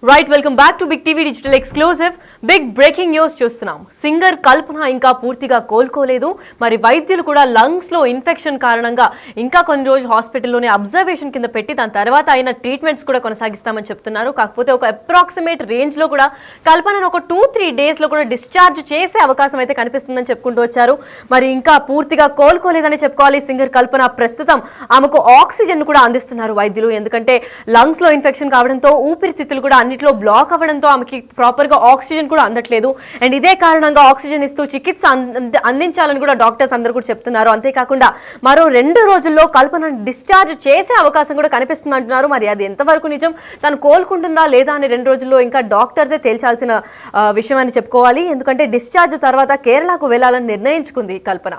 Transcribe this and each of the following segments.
Right welcome back to big TV digital exclusive. Big breaking news చూస్తున్నాం. Singer Kalpana ఇంకా పూర్తిగా కోలుకోలేదు. మరి వైద్యులు కూడా లంగ్స్ లో ఇన్ఫెక్షన్ కారణంగా ఇంకా కొన్ని రోజులు హాస్పిటల్లోనే అబ్జర్వేషన్ కింద పెట్టి దాని తర్వాత అయిన ట్రీట్మెంట్స్ కూడా కొనసాగిస్తామని చెప్తున్నారు. కాకపోతే ఒక అప్రాక్సిమేట్ రేంజ్ లో కూడా కల్పనను ఒక 2-3 డేస్ లో కూడా డిశ్చార్జ్ చేసే అవకాశం అయితే కనిపిస్తుందని చెప్పుకుంటూ వచ్చారు. మరి ఇంకా పూర్తిగా కోలుకోలేదని చెప్పుకోవాలి. సింగర్ కల్పన ప్రస్తుతం ఆమెకు ఆక్సిజన్ కూడా అందిస్తున్నారు వైద్యులు. ఎందుకంటే లంగ్స్ లో ఇన్ఫెక్షన్ కావడంతో ఊపిరితిత్తులు కూడా అన్నిట్లో బ్లాక్ అవ్వడంతో ఆమెకి ప్రాపర్ గా ఆక్సిజన్ కూడా అందట్లేదు. అండ్ ఇదే కారణంగా ఆక్సిజన్ ఇస్తూ చికిత్స అందించాలని కూడా డాక్టర్స్ అందరూ కూడా చెప్తున్నారు. అంతేకాకుండా మరో 2 రోజుల్లో కల్పన డిశ్చార్జ్ చేసే అవకాశం కూడా కనిపిస్తుంది అంటున్నారు. మరి అది ఎంతవరకు నిజం, తను కోలుకుంటుందా లేదా అని 2 రోజుల్లో ఇంకా డాక్టర్సే తేల్చాల్సిన విషయం అని చెప్పుకోవాలి. ఎందుకంటే డిశ్చార్జ్ తర్వాత కేరళకు వెళ్లాలని నిర్ణయించుకుంది కల్పన.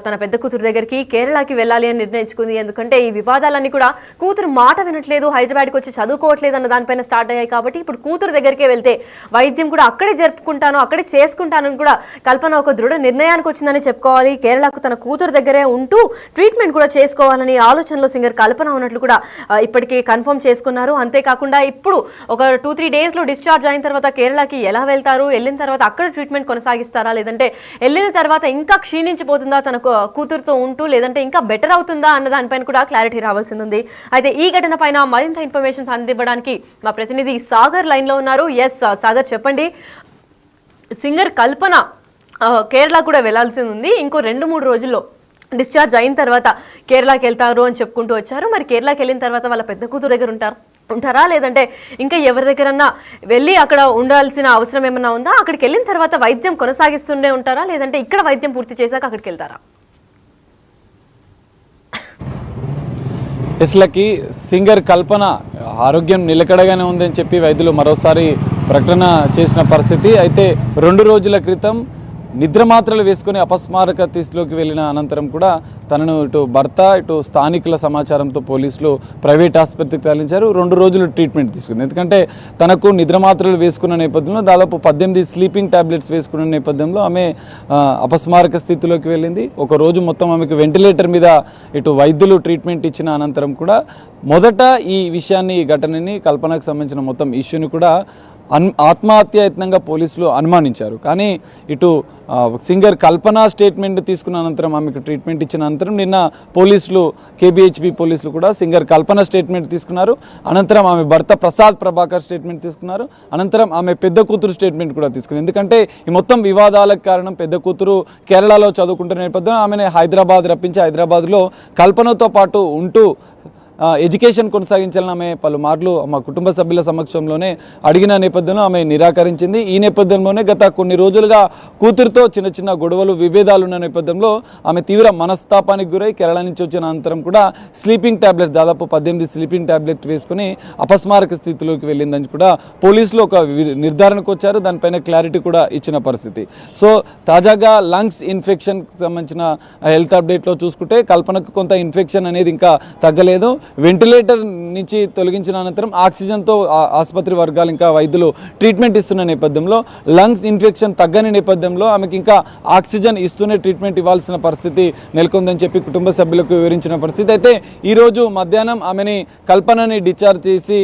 తన పెద్ద కూతురు దగ్గరికి కేరళకి వెళ్ళాలి అని నిర్ణయించుకుంది. ఎందుకంటే ఈ వివాదాలన్నీ కూడా కూతురు మాట వినట్లేదు, హైదరాబాద్కి వచ్చి చదువుకోవట్లేదు అన్న దానిపైన స్టార్ట్ అయ్యాయి. కాబట్టి ఇప్పుడు కూతురు దగ్గరికే వెళ్తే వైద్యం కూడా అక్కడే జరుపుకుంటాను, అక్కడే చేసుకుంటానని కూడా కల్పన ఒక దృఢ నిర్ణయానికి వచ్చిందని చెప్పుకోవాలి. కేరళకు తన కూతురు దగ్గరే ఉంటూ ట్రీట్మెంట్ కూడా చేసుకోవాలని ఆలోచనలో సింగర్ కల్పన ఉన్నట్లు కూడా ఇప్పటికే కన్ఫర్మ్ చేసుకున్నారు. అంతేకాకుండా ఇప్పుడు ఒక 2-3 డేస్ లో డిశ్చార్జ్ అయిన తర్వాత కేరళకి ఎలా వెళ్తారు, వెళ్ళిన తర్వాత అక్కడ ట్రీట్మెంట్ కొనసాగిస్తారా, లేదంటే వెళ్ళిన తర్వాత ఇంకా క్షీణించిపోతుందా తన కూతురుతో ఉంటూ, లేదంటే ఇంకా బెటర్ అవుతుందా అన్న దానిపైన కూడా క్లారిటీ రావాల్సి ఉంది. అయితే ఈ ఘటన పైన మరింత ఇన్ఫర్మేషన్ అందివ్వడానికి మా ప్రతినిధి సాగర్ లైన్ లో ఉన్నారు. సాగర్, చెప్పండి. సింగర్ కల్పన కేరళ కూడా వెళ్లాల్సి ఉంది. ఇంకో 2-3 రోజుల్లో డిశ్చార్జ్ అయిన తర్వాత కేరళకి వెళ్తారు అని చెప్పుకుంటూ వచ్చారు. మరి కేరళకి వెళ్ళిన తర్వాత వాళ్ళ పెద్ద కూతురు దగ్గర ఉంటారా, లేదంటే ఇంకా ఎవరి దగ్గరన్నా వెళ్ళి అక్కడ ఉండాల్సిన అవసరం ఏమన్నా ఉందా? అక్కడికి వెళ్ళిన తర్వాత వైద్యం కొనసాగిస్తూనే ఉంటారా, లేదంటే ఇక్కడ వైద్యం పూర్తి చేశాక అక్కడికి వెళ్తారా? ఎస్లకి సింగర్ కల్పన ఆరోగ్యం నిలకడగానే ఉందని చెప్పి వైద్యులు మరోసారి ప్రకటన చేసిన పరిస్థితి. అయితే 2 రోజుల క్రితం నిద్రమాత్రలు వేసుకొని అపస్మారక స్థితిలోకి వెళ్ళిన అనంతరం కూడా తనను ఇటు భర్త ఇటు స్థానికుల సమాచారంతో పోలీసులు ప్రైవేట్ ఆసుపత్రికి తరలించారు. 2 రోజులు ట్రీట్మెంట్ తీసుకుంది. ఎందుకంటే తనకు నిద్రమాత్రలు వేసుకున్న నేపథ్యంలో దాదాపు 18 స్లీపింగ్ టాబ్లెట్స్ వేసుకున్న నేపథ్యంలో ఆమె అపస్మారక స్థితిలోకి వెళ్ళింది. ఒక రోజు మొత్తం ఆమెకు వెంటిలేటర్ మీద ఇటు వైద్యులు ట్రీట్మెంట్ ఇచ్చిన అనంతరం కూడా మొదట ఈ విషయాన్ని, ఈ ఘటనని, కల్పనకు సంబంధించిన మొత్తం ఇష్యూని కూడా ఆత్మహత్యాయత్నంగా పోలీసులు అనుమానించారు. కానీ ఇటు సింగర్ కల్పన స్టేట్మెంట్ తీసుకున్న అనంతరం, ఆమెకు ట్రీట్మెంట్ ఇచ్చిన అనంతరం నిన్న పోలీసులు, కేబిహెచ్పి పోలీసులు కూడా సింగర్ కల్పన స్టేట్మెంట్ తీసుకున్నారు. అనంతరం ఆమె భర్త ప్రసాద్ ప్రభాకర్ స్టేట్మెంట్ తీసుకున్నారు. అనంతరం ఆమె పెద్ద కూతురు స్టేట్మెంట్ కూడా తీసుకుంది. ఎందుకంటే ఈ మొత్తం వివాదాలకు కారణం పెద్ద కూతురు కేరళలో చదువుకుంటున్న నేపథ్యంలో ఆమెను హైదరాబాద్ రప్పించి హైదరాబాద్లో కల్పనతో పాటు ఉంటూ ఎడ్యుకేషన్ కొనసాగించాలని ఆమె పలుమార్లు మా కుటుంబ సభ్యుల సమక్షంలోనే అడిగిన నేపథ్యంలో ఆమె నిరాకరించింది. ఈ నేపథ్యంలోనే గత కొన్ని రోజులుగా కూతురుతో చిన్న చిన్న గొడవలు, విభేదాలు ఉన్న నేపథ్యంలో ఆమె తీవ్ర మనస్తాపానికి గురై కేరళ నుంచి వచ్చిన అనంతరం కూడా స్లీపింగ్ టాబ్లెట్స్, దాదాపు 18 స్లీపింగ్ టాబ్లెట్స్ వేసుకుని అపస్మారక స్థితిలోకి వెళ్ళిందని కూడా పోలీసులు ఒక నిర్ధారణకు వచ్చారు. దానిపైన క్లారిటీ కూడా ఇచ్చిన పరిస్థితి. సో తాజాగా లంగ్స్ ఇన్ఫెక్షన్కి సంబంధించిన హెల్త్ అప్డేట్లో చూసుకుంటే కల్పనకు కొంత ఇన్ఫెక్షన్ అనేది ఇంకా తగ్గలేదు. వెంటిలేటర్ నుంచి తొలగించిన అనంతరం ఆక్సిజన్తో ఆసుపత్రి వర్గాలు ఇంకా వైద్యులు ట్రీట్మెంట్ ఇస్తున్న నేపథ్యంలో లంగ్స్ ఇన్ఫెక్షన్ తగ్గని నేపథ్యంలో ఆమెకి ఇంకా ఆక్సిజన్ ఇస్తూనే ట్రీట్మెంట్ ఇవ్వాల్సిన పరిస్థితి నెలకొందని చెప్పి కుటుంబ సభ్యులకు వివరించిన పరిస్థితి. అయితే ఈరోజు మధ్యాహ్నం ఆమెని కల్పనని డిశ్చార్జ్ చేసి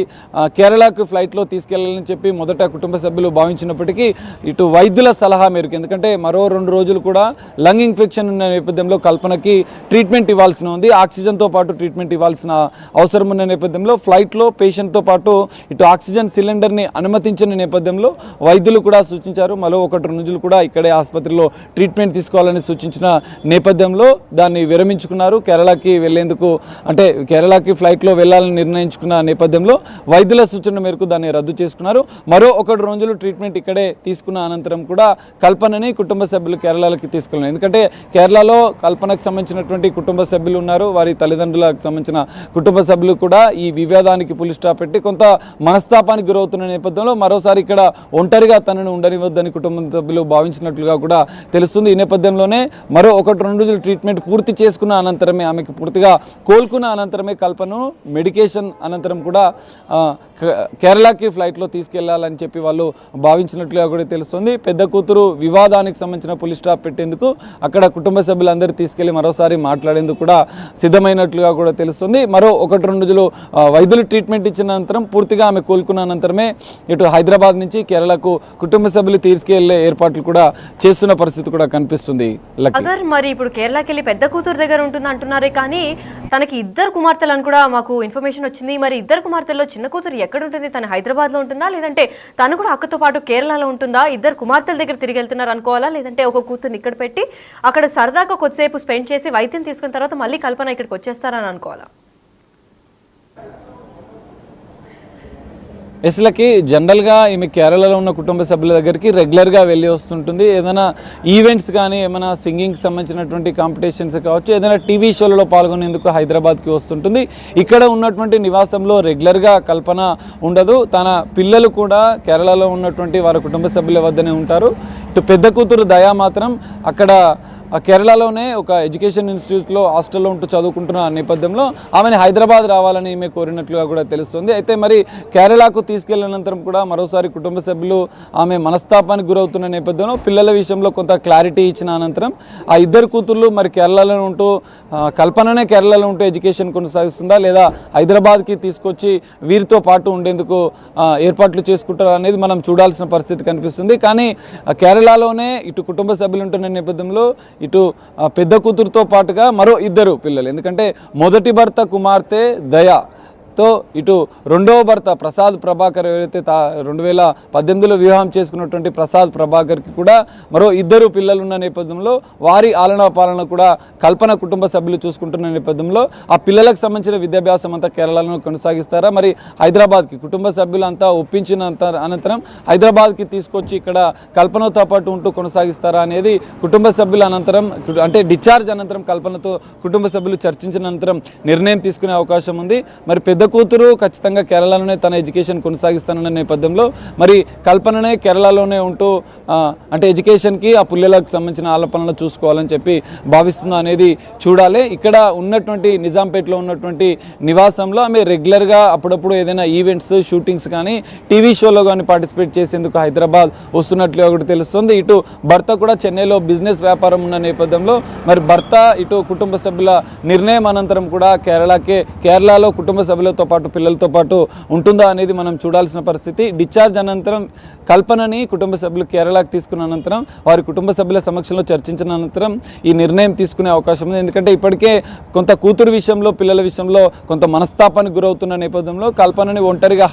కేరళకు ఫ్లైట్లో తీసుకెళ్లాలని చెప్పి మొదట కుటుంబ సభ్యులు భావించినప్పటికీ ఇటు వైద్యుల సలహా మేరకు, ఎందుకంటే మరో 2 రోజులు కూడా లంగ్ ఇన్ఫెక్షన్ ఉన్న నేపథ్యంలో కల్పనకి ట్రీట్మెంట్ ఇవ్వాల్సిన ఉంది, ఆక్సిజన్తో పాటు ట్రీట్మెంట్ ఇవ్వాల్సిన అవసరం ఉన్న నేపథ్యంలో ఫ్లైట్లో పేషెంట్తో పాటు ఇటు ఆక్సిజన్ సిలిండర్ని అనుమతించిన నేపథ్యంలో వైద్యులు కూడా సూచించారు మరో 1-2 రోజులు కూడా ఇక్కడే ఆసుపత్రిలో ట్రీట్మెంట్ తీసుకోవాలని సూచించిన నేపథ్యంలో దాన్ని విరమించుకున్నారు. కేరళకి వెళ్లేందుకు, అంటే కేరళకి ఫ్లైట్లో వెళ్లాలని నిర్ణయించుకున్న నేపథ్యంలో వైద్యుల సూచన మేరకు దాన్ని రద్దు చేసుకున్నారు. మరో 1 రోజులు ట్రీట్మెంట్ ఇక్కడే తీసుకున్న అనంతరం కూడా కల్పనని కుటుంబ సభ్యులు కేరళకి తీసుకెళ్ళారు. ఎందుకంటే కేరళలో కల్పనకు సంబంధించినటువంటి కుటుంబ సభ్యులు ఉన్నారు, వారి తల్లిదండ్రులకు సంబంధించిన కుటుంబ సభ్యులు కూడా ఈ వివాదానికి పులి స్టాప్ పెట్టి కొంత మనస్తాపానికి గురవుతున్న నేపథ్యంలో మరోసారి ఇక్కడ ఒంటరిగా తనను ఉండనివద్దని కుటుంబ సభ్యులు భావించినట్లుగా కూడా తెలుస్తుంది. ఈ నేపథ్యంలోనే మరో 1-2 రోజులు ట్రీట్మెంట్ పూర్తి చేసుకున్న అనంతరమే, ఆమెకు పూర్తిగా కోలుకున్న అనంతరమే కల్పను మెడికేషన్ అనంతరం కూడా కేరళకి ఫ్లైట్లో తీసుకెళ్లాలని చెప్పి వాళ్ళు భావించినట్లుగా కూడా తెలుస్తుంది. పెద్ద కూతురు వివాదానికి సంబంధించిన పులి స్టాప్ పెట్టేందుకు అక్కడ కుటుంబ సభ్యులందరూ తీసుకెళ్లి మరోసారి మాట్లాడేందుకు కూడా సిద్ధమైనట్లుగా కూడా తెలుస్తుంది. మరో మరో 1-2 రోజులు వైద్యులు ట్రీట్మెంట్ ఇచ్చిన అనంతరం పూర్తిగా ఆమె కోలుకున్న అనంతరమే ఇటు హైదరాబాద్ నుంచి కేరళకు కుటుంబ సభ్యులు తీసుకెళ్లే ఏర్పాట్లు కూడా చేస్తున్న పరిస్థితి కూడా కనిపిస్తుంది. అగర్ మరి ఇప్పుడు కేరళకి వెళ్ళి పెద్ద కూతురు దగ్గర ఉంటుంది అంటున్నారే, కానీ తనకి 2 కుమార్తెలు అని కూడా మాకు ఇన్ఫర్మేషన్ వచ్చింది. మరి 2 కుమార్తెల్లో చిన్న కూతురు ఎక్కడ ఉంటుంది? తన హైదరాబాద్ లో ఉంటుందా, లేదంటే తను కూడా అక్కతో పాటు కేరళలో ఉంటుందా? 2 కుమార్తెల దగ్గర తిరిగి వెళ్తున్నారు అనుకోవాలా, లేదంటే ఒక కూతురుని ఇక్కడ పెట్టి అక్కడ సరదాగా కొద్దిసేపు స్పెండ్ చేసి వైద్యం తీసుకున్న తర్వాత మళ్ళీ కల్పన ఇక్కడికి వచ్చేస్తారని అనుకోవాలా? అసలుకి జనరల్గా ఈమె కేరళలో ఉన్న కుటుంబ సభ్యుల దగ్గరికి రెగ్యులర్గా వెళ్ళి వస్తుంటుంది. ఏదైనా ఈవెంట్స్ కానీ, ఏమైనా సింగింగ్కి సంబంధించినటువంటి కాంపిటీషన్స్ కావచ్చు, ఏదైనా టీవీ షోలలో పాల్గొనేందుకు హైదరాబాద్కి వస్తుంటుంది. ఇక్కడ ఉన్నటువంటి నివాసంలో రెగ్యులర్గా కల్పన ఉండదు. తన పిల్లలు కూడా కేరళలో ఉన్నటువంటి వారి కుటుంబ సభ్యుల వద్దనే ఉంటారు. ఇటు పెద్ద కూతురు దయా మాత్రం అక్కడ కేరళలోనే ఒక ఎడ్యుకేషన్ ఇన్స్టిట్యూట్లో హాస్టల్లో ఉంటూ చదువుకుంటున్న నేపథ్యంలో ఆమెను హైదరాబాద్ రావాలని ఈమె కోరినట్లుగా కూడా తెలుస్తుంది. అయితే మరి కేరళకు తీసుకెళ్లినంతరం కూడా మరోసారి కుటుంబ సభ్యులు ఆమె మనస్తాపానికి గురవుతున్న నేపథ్యంలో పిల్లల విషయంలో కొంత క్లారిటీ ఇచ్చిన అనంతరం ఆ 2 కూతుర్లు మరి కేరళలో ఉంటూ కల్పననే కేరళలో ఉంటూ ఎడ్యుకేషన్ కొనసాగిస్తుందా, లేదా హైదరాబాద్కి తీసుకొచ్చి వీరితో పాటు ఉండేందుకు ఏర్పాట్లు చేసుకుంటారా అనేది మనం చూడాల్సిన పరిస్థితి కనిపిస్తుంది. కానీ కేరళలోనే ఇటు కుటుంబ సభ్యులు ఉంటున్న నేపథ్యంలో ఇటు పెద్ద కూతురుతో పాటుగా మరో 2 పిల్లలు, ఎందుకంటే మొదటి భర్త కుమార్తె దయాతో ఇటు రెండవ భర్త ప్రసాద్ ప్రభాకర్ ఎవరైతే 2018లో వివాహం చేసుకున్నటువంటి ప్రసాద్ ప్రభాకర్కి కూడా మరో 2 పిల్లలు ఉన్న నేపథ్యంలో వారి ఆలనా పాలన కూడా కల్పన కుటుంబ సభ్యులు చూసుకుంటున్న నేపథ్యంలో ఆ పిల్లలకు సంబంధించిన విద్యాభ్యాసం అంతా కేరళలో కొనసాగిస్తారా, మరి హైదరాబాద్కి కుటుంబ సభ్యులంతా ఒప్పించిన అనంతరం హైదరాబాద్కి తీసుకొచ్చి ఇక్కడ కల్పనతో పాటు ఉంటూ కొనసాగిస్తారా అనేది కుటుంబ సభ్యుల అనంతరం, అంటే డిశ్చార్జ్ అనంతరం కల్పనతో కుటుంబ సభ్యులు చర్చించిన అనంతరం నిర్ణయం తీసుకునే అవకాశం ఉంది. మరి పెద్ద కూతురు ఖచ్చితంగా కేరళలోనే తన ఎడ్యుకేషన్ కొనసాగిస్తానన్న నేపథ్యంలో మరి కల్పననే కేరళలోనే ఉంటూ అంటే ఎడ్యుకేషన్కి ఆ పిల్లలకు సంబంధించిన ఆలపనలు చూసుకోవాలని చెప్పి భావిస్తుందా అనేది చూడాలి. ఇక్కడ ఉన్నటువంటి నిజాంపేటలో ఉన్నటువంటి నివాసంలో ఆమె రెగ్యులర్గా అప్పుడప్పుడు ఏదైనా ఈవెంట్స్, షూటింగ్స్ కానీ టీవీ షోలో కానీ పార్టిసిపేట్ చేసేందుకు హైదరాబాద్ వస్తున్నట్లుగా కూడా తెలుస్తుంది. ఇటు భర్త కూడా చెన్నైలో బిజినెస్ వ్యాపారం ఉన్న నేపథ్యంలో మరి భర్త ఇటు కుటుంబ సభ్యుల నిర్ణయం అనంతరం కూడా కేరళలో కుటుంబ సభ్యులతో పాటు పిల్లలతో పాటు ఉంటుందా అనేది మనం చూడాల్సిన పరిస్థితి. డిశ్చార్జ్ అనంతరం కల్పనని కుటుంబ సభ్యులు కేరళకు తీసుకున్న అనంతరం వారి కుటుంబ సభ్యుల సమక్షంలో చర్చించిన అనంతరం ఈ నిర్ణయం తీసుకునే అవకాశం ఉంది. ఎందుకంటే ఇప్పటికే కొంత కూతురు విషయంలో, పిల్లల విషయంలో కొంత మనస్తాపానికి గురవుతున్న నేపథ్యంలో కల్పనని ఒంటరిగా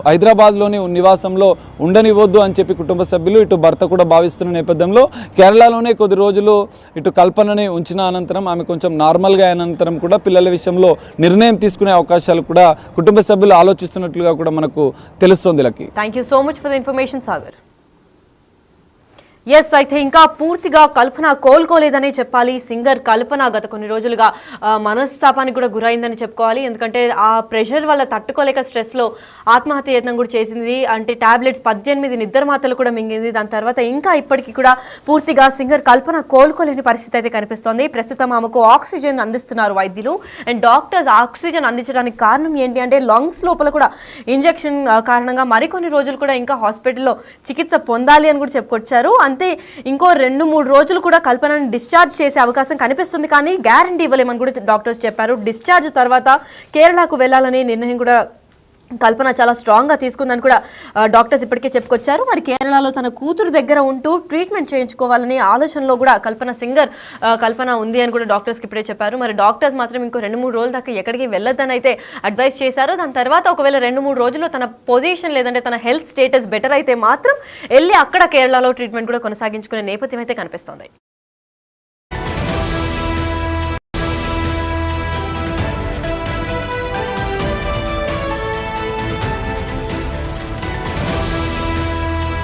హైదరాబాద్లోని నివాసంలో ఉండనివ్వద్దు అని చెప్పి కుటుంబ సభ్యులు ఇటు భర్త కూడా భావిస్తున్న నేపథ్యంలో కేరళలోనే కొద్ది రోజులు ఇటు కల్పనని ఉంచిన అనంతరం ఆమె కొంచెం నార్మల్గా అయినంతరం కూడా పిల్లల విషయంలో నిర్ణయం తీసుకునే అవకాశాలు కూడా కుటుంబ సభ్యులు ఆలోచిస్తున్నట్లుగా కూడా మనకు తెలుస్తోంది. Lucky, thank you so much for the information Sagar. Yes, అయితే ఇంకా పూర్తిగా కల్పన కోలుకోలేదనే చెప్పాలి. సింగర్ కల్పన గత కొన్ని రోజులుగా మనస్తాపానికి కూడా గురైందని చెప్పుకోవాలి. ఎందుకంటే ఆ ప్రెషర్ వల్ల తట్టుకోలేక స్ట్రెస్లో ఆత్మహత్య యత్నం కూడా చేసింది. అంటే టాబ్లెట్స్ 18 నిద్ర మాత్రలు కూడా మింగింది. దాని తర్వాత ఇంకా ఇప్పటికీ కూడా పూర్తిగా సింగర్ కల్పన కోలుకోలేని పరిస్థితి అయితే కనిపిస్తోంది. ప్రస్తుతం ఆమెకు ఆక్సిజన్ అందిస్తున్నారు వైద్యులు అండ్ డాక్టర్స్. ఆక్సిజన్ అందించడానికి కారణం ఏంటి అంటే లంగ్స్ లోపల కూడా ఇంజెక్షన్ కారణంగా మరికొన్ని రోజులు కూడా ఇంకా హాస్పిటల్లో చికిత్స పొందాలి అని కూడా చెప్పుకొచ్చారు. అంతే ఇంకో 2-3 రోజులు కూడా కల్పనను డిశ్చార్జ్ చేసే అవకాశం కనిపిస్తుంది, కానీ గ్యారంటీ ఇవ్వలేమని కూడా డాక్టర్స్ చెప్పారు. డిశ్చార్జ్ తర్వాత కేరళకు వెళ్లాలనే నిర్ణయం కూడా కల్పన చాలా స్ట్రాంగ్గా తీసుకుందని కూడా డాక్టర్స్ ఇప్పటికే చెప్పుకొచ్చారు. మరి కేరళలో తన కూతురు దగ్గర ఉంటూ ట్రీట్మెంట్ చేయించుకోవాలనే ఆలోచనలో కూడా కల్పన ఉంది అని కూడా డాక్టర్స్కి ఇప్పుడే చెప్పారు. మరి డాక్టర్స్ మాత్రం ఇంకో 2-3 రోజుల దాకా ఎక్కడికి వెళ్ళొద్దని అయితే అడ్వైస్ చేశారు. దాని తర్వాత ఒకవేళ 2-3 రోజుల్లో తన పొజిషన్ లేదంటే తన హెల్త్ స్టేటస్ బెటర్ అయితే మాత్రం వెళ్ళి అక్కడ కేరళలో ట్రీట్మెంట్ కూడా కొనసాగించుకునే నేపథ్యం అయితే కనిపిస్తోంది.